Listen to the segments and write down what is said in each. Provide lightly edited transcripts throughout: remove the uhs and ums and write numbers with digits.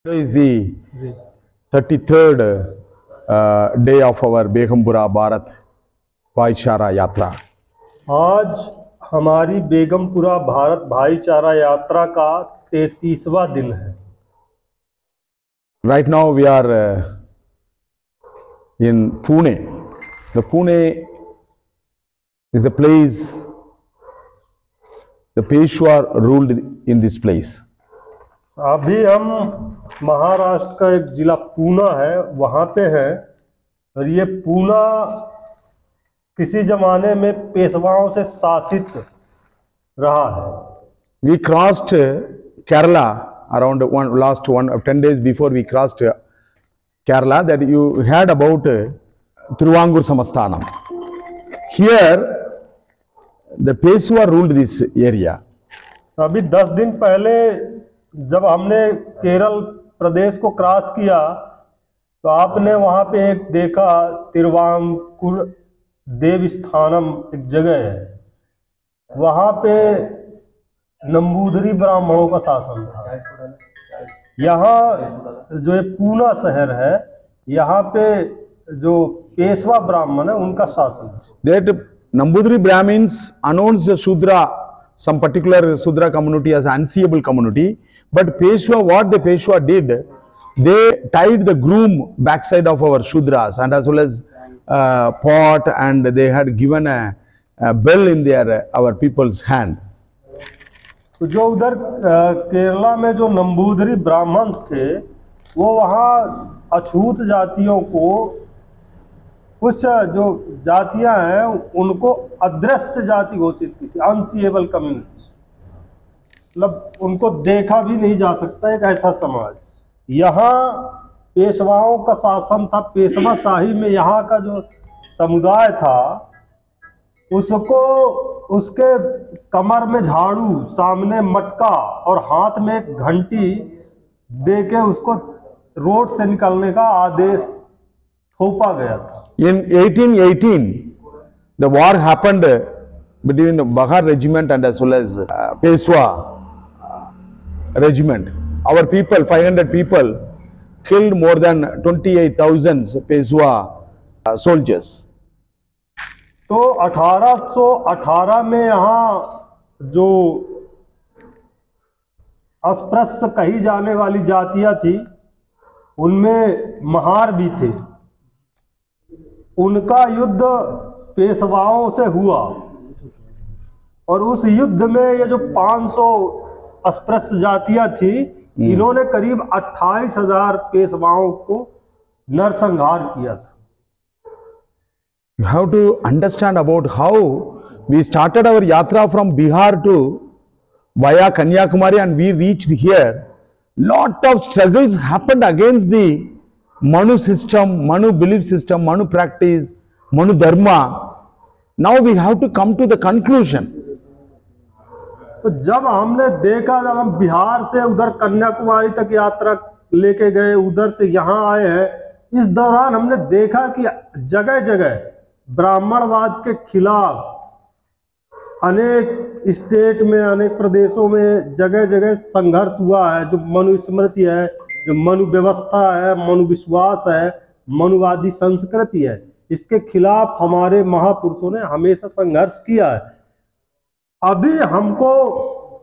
Today is the 33rd day of our Begumpura Bharat भाईचारा यात्रा। आज हमारी बेगमपुरा भारत भाईचारा यात्रा का 33वां दिन है। Right now we are in Pune. The Pune is a place the Peshwa ruled in this place. अभी हम महाराष्ट्र का एक जिला पूना है वहाँ पे हैं और ये पूना किसी जमाने में पेशवाओं से शासित रहा है। We crossed Kerala around 10 days before we crossed Kerala, that you heard about Thiruvangur Samasthanam. Here the Peshwa ruled this area. अभी 10 दिन पहले जब हमने केरल प्रदेश को क्रॉस किया तो आपने वहाँ पे एक देखा तिरुवांकुर देवस्थानम एक जगह है, वहाँ पे नंबूदरी ब्राह्मणों का शासन था। यहाँ जो ये पूना शहर है यहाँ पे जो पेशवा ब्राह्मण है उनका शासन है। That Nambudiri Brahmins announced the Shudra, some particular Shudra community as unseeable community, but Peshwa, what the Peshwa did, they tied the groom backside of our Shudras and as well as pot, and they had given a bell in their our people's hand. तो जो उधर केरला में जो नंबूदरी ब्राह्मण थे वो वहाँ अछूत जातियों को, कुछ जो जातियां हैं उनको अदृश्य जाति घोषित की थी, अनसीएबल कम्युनिटी, मतलब उनको देखा भी नहीं जा सकता एक ऐसा समाज। यहाँ पेशवाओं का शासन था, पेशवा शाही में यहाँ का जो समुदाय था उसको उसके कमर में झाड़ू, सामने मटका और हाथ में एक घंटी देके उसको रोड से निकलने का आदेश थोपा गया था। In 1818, the war happened between the Bahar regiment and as well as Peshwa regiment. Our people, 500 people, killed more than 28,000 Peshwa soldiers. तो 1818 में यहाँ जो अस्पृश्य कही जाने वाली जातियां थी उनमें महार भी थे, उनका युद्ध पेशवाओं से हुआ और उस युद्ध में ये जो 500 अस्पृश्य जातियां थी इन्होंने करीब 28,000 पेशवाओं को नरसंहार किया था। You have to understand about how we started our yatra from Bihar to via Kanyakumari and we reached here. Lot of struggles happened against the Manu system, Manu belief system, Manu practice, Manu dharma. Now we have to come to the conclusion. तो जब हमने देखा, जब हम बिहार से उधर कन्याकुमारी तक यात्रा लेके गए, उधर से यहाँ आए हैं, इस दौरान हमने देखा कि जगह जगह ब्राह्मणवाद के खिलाफ अनेक स्टेट में, अनेक प्रदेशों में जगह जगह संघर्ष हुआ है। जो मनुस्मृति है, जो मनु व्यवस्था है, मनु विश्वास है, मनुवादी संस्कृति है, इसके खिलाफ हमारे महापुरुषों ने हमेशा संघर्ष किया है। अभी हमको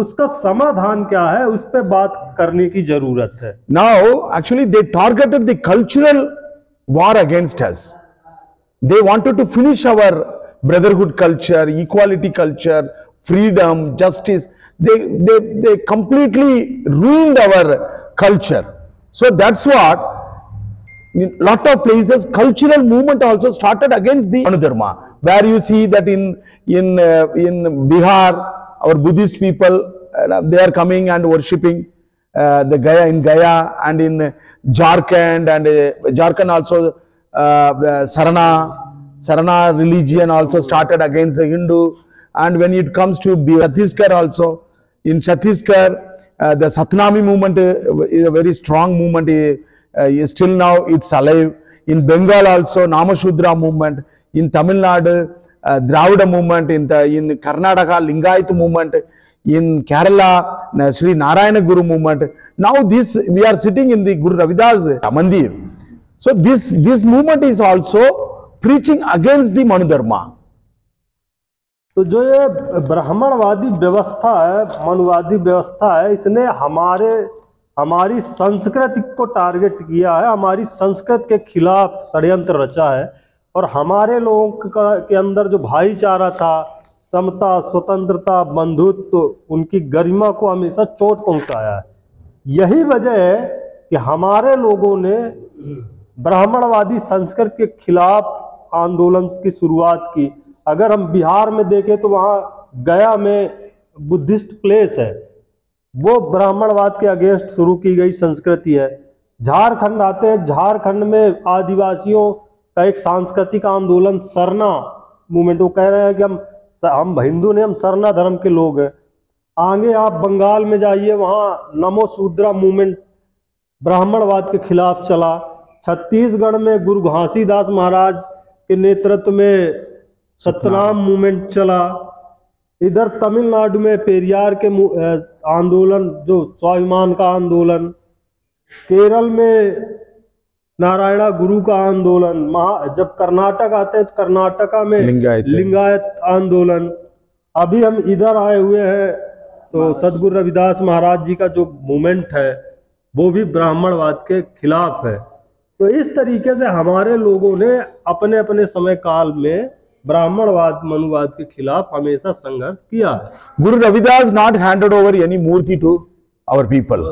उसका समाधान क्या है उस पे बात करने की जरूरत है। Now actually they targeted the cultural war against us. They wanted to finish our brotherhood culture, equality culture, freedom, justice. They completely ruined our culture. So that's what in lot of places cultural movement also started against the Manu Dharma, where you see that in Bihar our Buddhist people they are coming and worshipping the Gaya in Gaya, and in Jharkhand and Jharkhand also Sarana religion also started against the Hindu. And when it comes to Chhattisgarh also, in Chhattisgarh the Satnami movement is a very strong movement, still now it's alive. In Bengal also Namashudra movement, in Tamil Nadu Dravida movement, in Karnataka Lingayat movement, in Kerala, Sri Narayana Guru movement. Now this we are sitting in the Guru Ravidas Mandir. So this movement is also preaching against the Manu Dharma. तो जो ये ब्राह्मणवादी व्यवस्था है, मनुवादी व्यवस्था है, इसने हमारी संस्कृति को टारगेट किया है, हमारी संस्कृति के खिलाफ षड्यंत्र रचा है और हमारे लोगों के अंदर जो भाईचारा था, समता, स्वतंत्रता, बंधुत्व, उनकी गरिमा को हमेशा चोट पहुंचाया है। यही वजह है कि हमारे लोगों ने ब्राह्मणवादी संस्कृति के खिलाफ आंदोलन की शुरुआत की। अगर हम बिहार में देखें तो वहाँ गया में बुद्धिस्ट प्लेस है, वो ब्राह्मणवाद के अगेंस्ट शुरू की गई संस्कृति है। झारखंड आते हैं, झारखंड में आदिवासियों का एक सांस्कृतिक आंदोलन सरना मूवमेंट, वो कह रहे हैं कि हम हिंदू नहीं, हम सरना धर्म के लोग हैं। आगे आप बंगाल में जाइए, वहाँ नमो शूद्रा मूवमेंट ब्राह्मणवाद के खिलाफ चला। छत्तीसगढ़ में गुरु घासीदास महाराज के नेतृत्व में सतनाम मूवमेंट चला। इधर तमिलनाडु में पेरियार के आंदोलन, जो स्वाभिमान का आंदोलन, केरल में नारायणा गुरु का आंदोलन, जब कर्नाटक आते हैं तो कर्नाटका में लिंगायत आंदोलन। अभी हम इधर आए हुए हैं तो सदगुरु रविदास महाराज जी का जो मूवमेंट है वो भी ब्राह्मणवाद के खिलाफ है। तो इस तरीके से हमारे लोगों ने अपने अपने समय काल में ब्राह्मणवाद मनुवाद के खिलाफ हमेशा संघर्ष किया है। Guru Ravidas not handed over any murti to our people.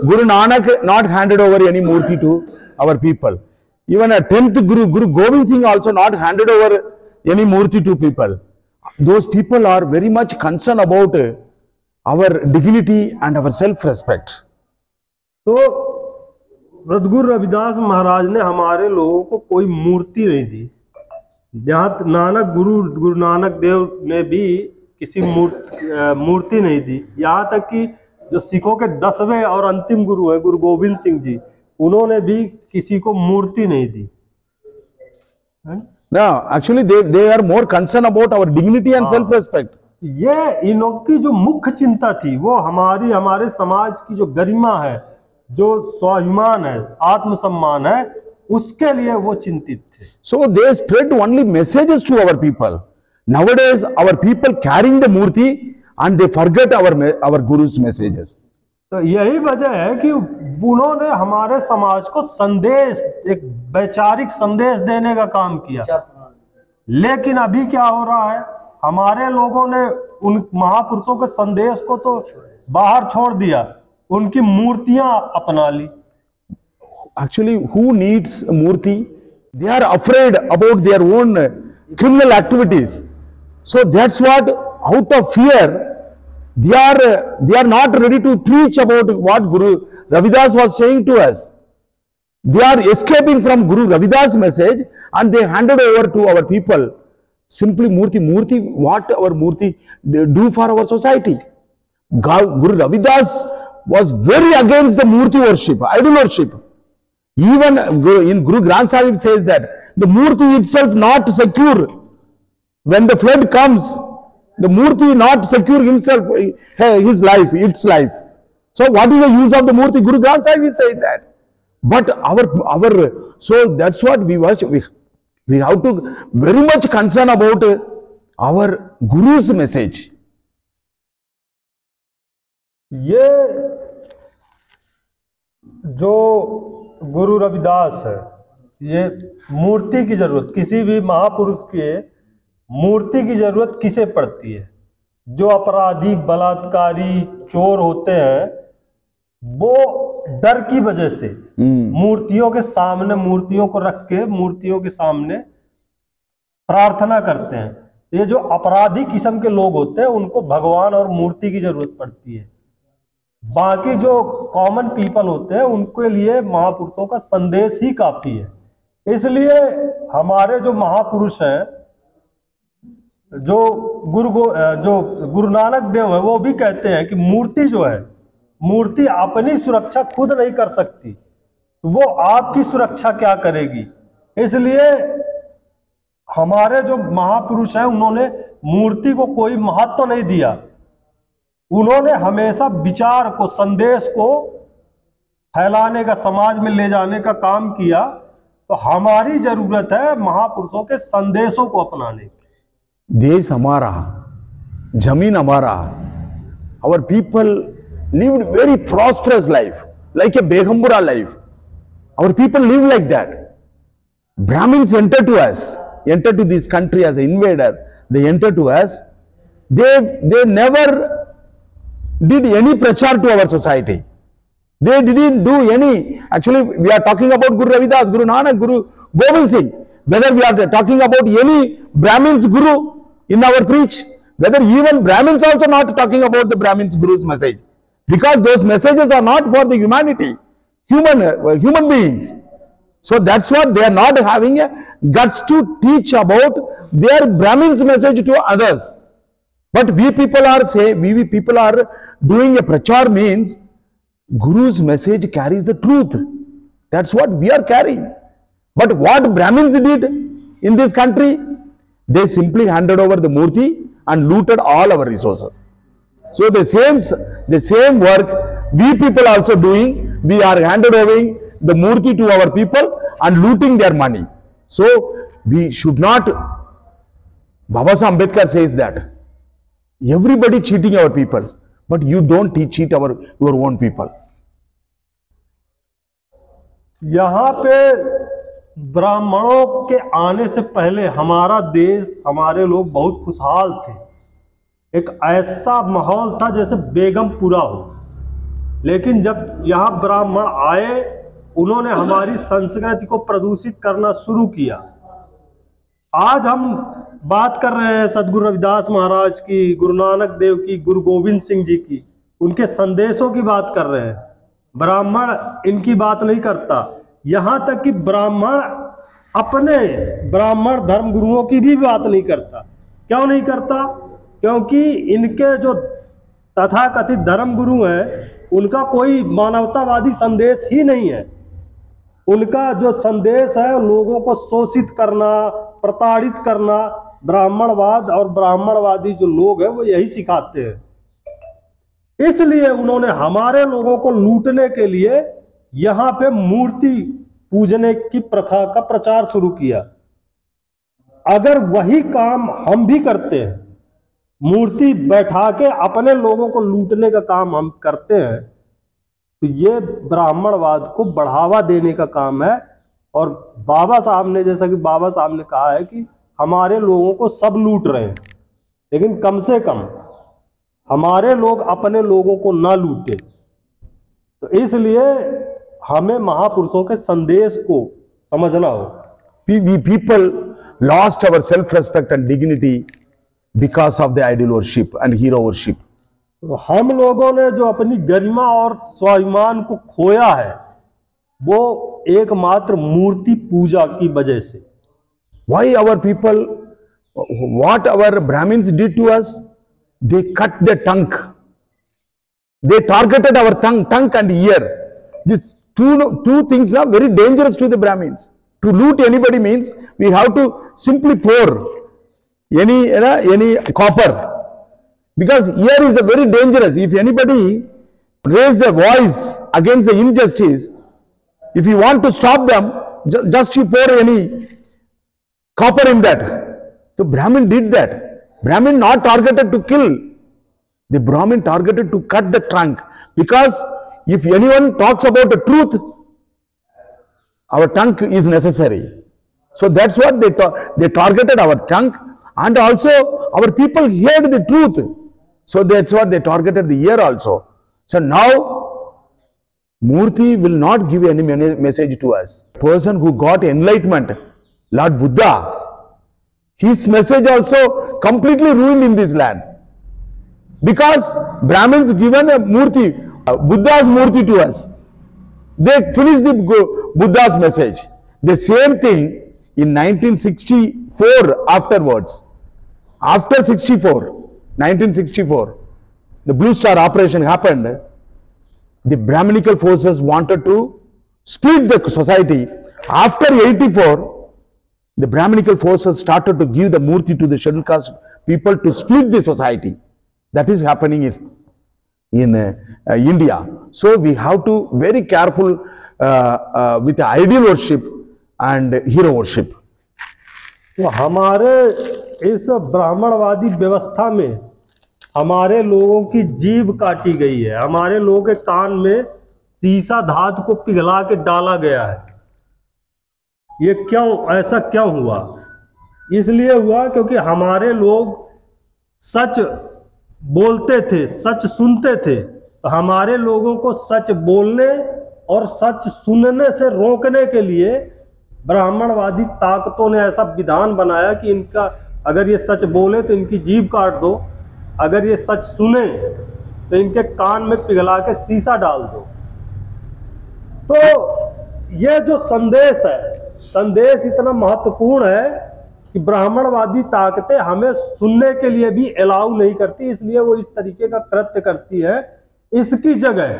Guru Nanak not handed over any murti to our people. Even a 10th Guru, Guru Gobind Singh also not handed over any murti to people. Those people are very much concerned about our dignity and our self-respect. तो सदगुरु रविदास महाराज ने हमारे लोगों को कोई मूर्ति नहीं दी। जहाँ गुरु नानक देव ने भी किसी मूर्ति नहीं दी। यहाँ तक कि जो सिखों के 10वें और अंतिम गुरु है गुरु गोविंद सिंह जी, उन्होंने भी किसी को मूर्ति नहीं दी। No, actually they are more concerned about our dignity and self-respect. ये इनकी जो मुख्य चिंता थी वो हमारे समाज की जो गरिमा है, जो स्वाभिमान है, आत्मसम्मान है, उसके लिए वो चिंतित थे। So they spread only messages to our people. Nowadays our people carrying the murti and they forget our guru's messages. तो यही वजह है कि उन्होंने हमारे समाज को संदेश, एक वैचारिक संदेश देने का काम किया। लेकिन अभी क्या हो रहा है, हमारे लोगों ने उन महापुरुषों के संदेश को तो बाहर छोड़ दिया, उनकी मूर्तियां अपना ली। Actually, who needs murti? They are afraid about their own criminal activities. So that's what, out of fear, they are not ready to preach about what Guru Ravidas was saying to us. They are escaping from Guru Ravidas' message and they handed over to our people simply murti. What our murti do for our society? Guru Ravidas was very against the murti worship, idol worship. Even in Guru Granth Sahib says that the murti itself not secure. When the flood comes, the murti not secure himself, his life, its life. So what is the use of the murti? Guru Granth Sahib is saying that. But so that's what we have to very much concern about our Guru's message. ये जो गुरु रविदास है, ये मूर्ति की जरूरत, किसी भी महापुरुष के मूर्ति की जरूरत किसे पड़ती है? जो अपराधी, बलात्कारी, चोर होते हैं, वो डर की वजह से मूर्तियों के सामने, मूर्तियों को रख के मूर्तियों के सामने प्रार्थना करते हैं। ये जो अपराधी किस्म के लोग होते हैं, उनको भगवान और मूर्ति की जरूरत पड़ती है। बाकी जो कॉमन पीपल होते हैं, उनके लिए महापुरुषों का संदेश ही काफी है। इसलिए हमारे जो महापुरुष हैं, जो गुरु नानक देव है, वो भी कहते हैं कि मूर्ति जो है, मूर्ति अपनी सुरक्षा खुद नहीं कर सकती, वो आपकी सुरक्षा क्या करेगी। इसलिए हमारे जो महापुरुष हैं, उन्होंने मूर्ति को कोई महत्व नहीं दिया। उन्होंने हमेशा विचार को, संदेश को फैलाने का, समाज में ले जाने का काम किया। तो हमारी जरूरत है महापुरुषों के संदेशों को अपनाने की। देश हमारा, जमीन हमारा, our people lived very prosperous life, like a Begambura life. Our people live like that. Brahmins entered to us, entered to this country as an invader. They entered to us. They never did any prachar to our society. They didn't do any. Actually, we are talking about Guru Ravidas, Guru Nanak, Guru Gobind Singh. Whether we are talking about any Brahmins Guru in our preach, whether even Brahmins also not talking about the Brahmins Guru's message, because those messages are not for the humanity, human beings. So that's what they are not having a guts to teach about their Brahmins message to others. But we people are doing a prachar, means Guru's message carries the truth. That's what we are carrying. But what Brahmins did in this country, they simply handed over the Murti and looted all our resources. So the same work we people also doing. We are handed over the Murti to our people and looting their money. So we should not. Baba Saheb Ambedkar says that everybody cheating our people, but you don't cheat your own people. यहाँ पे ब्राह्मणों के आने से पहले हमारा देश, हमारे लोग बहुत खुशहाल थे। एक ऐसा माहौल था जैसे बेगमपुरा हो। लेकिन जब यहाँ ब्राह्मण आए, उन्होंने हमारी संस्कृति को प्रदूषित करना शुरू किया। आज हम बात कर रहे हैं सदगुरु रविदास महाराज की, गुरु नानक देव की, गुरु गोविंद सिंह जी की, उनके संदेशों की बात कर रहे हैं। ब्राह्मण इनकी बात नहीं करता। यहाँ तक कि ब्राह्मण अपने ब्राह्मण धर्म गुरुओं की भी बात नहीं करता। क्यों नहीं करता? क्योंकि इनके जो तथाकथित धर्म गुरु हैं, उनका कोई मानवतावादी संदेश ही नहीं है। उनका जो संदेश है लोगों को शोषित करना, प्रताड़ित करना। ब्राह्मणवाद और ब्राह्मणवादी जो लोग हैं वो यही सिखाते हैं। इसलिए उन्होंने हमारे लोगों को लूटने के लिए यहाँ पे मूर्ति पूजने की प्रथा का प्रचार शुरू किया। अगर वही काम हम भी करते हैं, मूर्ति बैठा के अपने लोगों को लूटने का काम हम करते हैं, तो ये ब्राह्मणवाद को बढ़ावा देने का काम है। और बाबा साहब ने, जैसा कि बाबा साहब ने कहा है कि हमारे लोगों को सब लूट रहे हैं, लेकिन कम से कम हमारे लोग अपने लोगों को ना लूटे। तो इसलिए हमें महापुरुषों के संदेश को समझना होगा। We people lost our self-respect and dignity because of the idol worship and hero worship. तो हम लोगों ने जो अपनी गरिमा और स्वाभिमान को खोया है, वो एकमात्र मूर्ति पूजा की वजह से। Why our people, what our Brahmins did to us? They cut their tongue. They targeted our tongue and ear. These two things are very dangerous to the Brahmins. To loot anybody means we have to simply pour any copper, because ear is a very dangerous. If anybody raise their voice against the injustice, if you want to stop them, just you pour any copper in that. So Brahmin did that. Brahmin not targeted to kill. The Brahmin targeted to cut the trunk. Because if anyone talks about the truth, our tongue is necessary. So that's what they targeted our tongue, and also our people heard the truth. So that's what they targeted the ear also. So now Murti will not give any message to us. Person who got enlightenment, Lord Buddha, his message also completely ruined in this land. Because Brahmins given a Murti, Buddha's Murti to us. They finished the Buddha's message. The same thing in 1964 afterwards. After 1964, the Blue Star operation happened. The Brahminical forces wanted to split the society. After 84, the Brahminical forces started to give the Murti to the scheduled caste people to split the society. That is happening in India. So we have to very careful with ideal worship and hero worship. तो हमारे इस ब्राह्मणवादी व्यवस्था में हमारे लोगों की जीभ काटी गई है, हमारे लोगों के कान में सीसा धातु को पिघला के डाला गया है। ये क्यों, ऐसा क्यों हुआ? इसलिए हुआ क्योंकि हमारे लोग सच बोलते थे, सच सुनते थे। तो हमारे लोगों को सच बोलने और सच सुनने से रोकने के लिए ब्राह्मणवादी ताकतों ने ऐसा विधान बनाया कि इनका अगर ये सच बोले तो इनकी जीभ काट दो, अगर ये सच सुने तो इनके कान में पिघला के शीशा डाल दो। तो ये जो संदेश है, संदेश इतना महत्वपूर्ण है कि ब्राह्मणवादी ताकतें हमें सुनने के लिए भी अलाउ नहीं करती, इसलिए वो इस तरीके का कृत्य करती है। इसकी जगह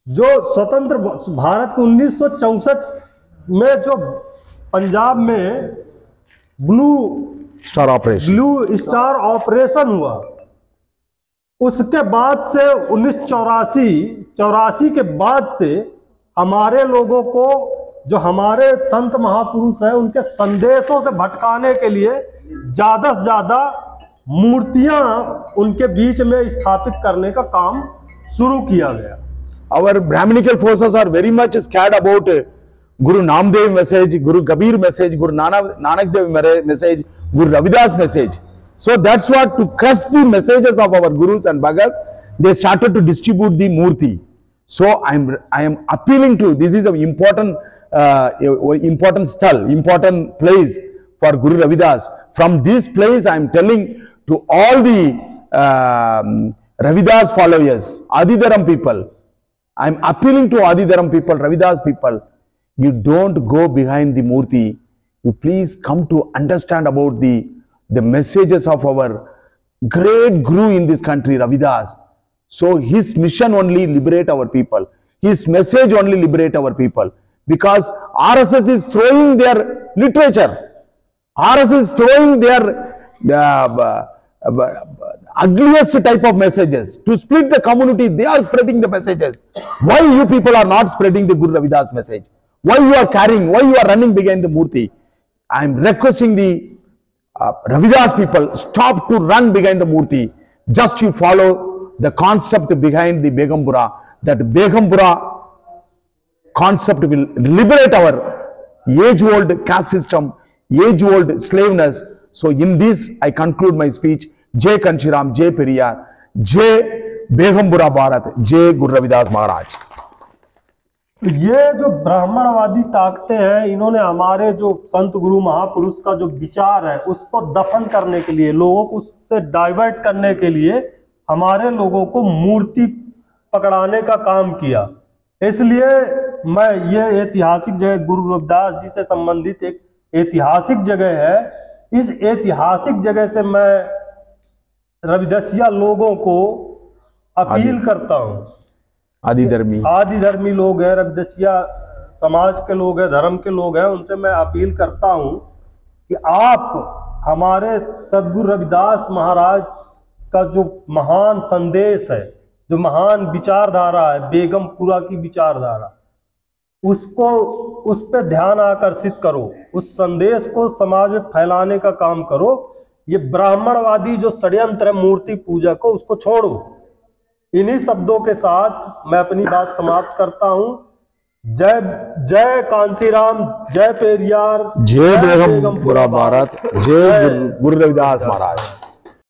जो स्वतंत्र भारत को 1964 में जो पंजाब में ब्लू स्टार ऑपरेशन हुआ, उसके बाद से 1984 के बाद से हमारे लोगों को, जो हमारे संत महापुरुष हैं, उनके संदेशों से भटकाने के लिए ज्यादा से ज्यादा मूर्तियां उनके बीच में स्थापित करने का काम शुरू किया गया। Our Brahminical forces are very much scared about Guru Namdev message, Guru Kabir message, Guru Nanak Dev message, Guru Ravidas message. So that's what, to crush the messages of our Gurus and Bhagats, they started to distribute the Murti. So I am appealing to, this is an important important place for Guru Ravidas. From this place I am telling to all the Ravidas followers, Adidharam people, I am appealing to Adidharam people, Ravidas people, you don't go behind the Murti. You please come to understand about the messages of our great Guru in this country, Ravidas. So his mission only liberate our people. His message only liberate our people. Because RSS is throwing their literature. RSS is throwing their ugliest type of messages. To split the community, they are spreading the messages. Why you people are not spreading the Guru Ravidas message? Why you are carrying, why you are running behind the Murti? I am requesting the Ravidas people, stop to run behind the Murti. Just you follow the concept behind the Begambura. That Begambura concept will liberate our age-old caste system, age-old slaveness. So in this, I conclude my speech. Jai Kanshiram, Jai Periyar, Jai Begambura Bharat, Jai Guru Ravidas Maharaj. ये जो ब्राह्मणवादी ताकतें हैं, इन्होंने हमारे जो संत गुरु महापुरुष का जो विचार है उसको दफन करने के लिए, लोगों को उससे डाइवर्ट करने के लिए हमारे लोगों को मूर्ति पकड़ाने का काम किया। इसलिए मैं ये ऐतिहासिक जगह, गुरु रविदास जी से संबंधित एक ऐतिहासिक जगह है, इस ऐतिहासिक जगह से मैं रविदासिया लोगों को अपील करता हूँ। आदिधर्मी लोग हैं, रविदासिया समाज के लोग हैं, धर्म के लोग हैं, उनसे मैं अपील करता हूं कि आप हमारे सद्गुरु रविदास महाराज का जो महान संदेश है, जो महान विचारधारा है, बेगमपुरा की विचारधारा, उसको, उस पर ध्यान आकर्षित करो, उस संदेश को समाज में फैलाने का काम करो। ये ब्राह्मणवादी जो षड्यंत्र है मूर्ति पूजा को, उसको छोड़ो। इन्हीं शब्दों के साथ मैं अपनी बात समाप्त करता हूं। जय कांसीराम, जय पेरियार, जय बेगमपुरा भारत, जय गुरु रविदास महाराज।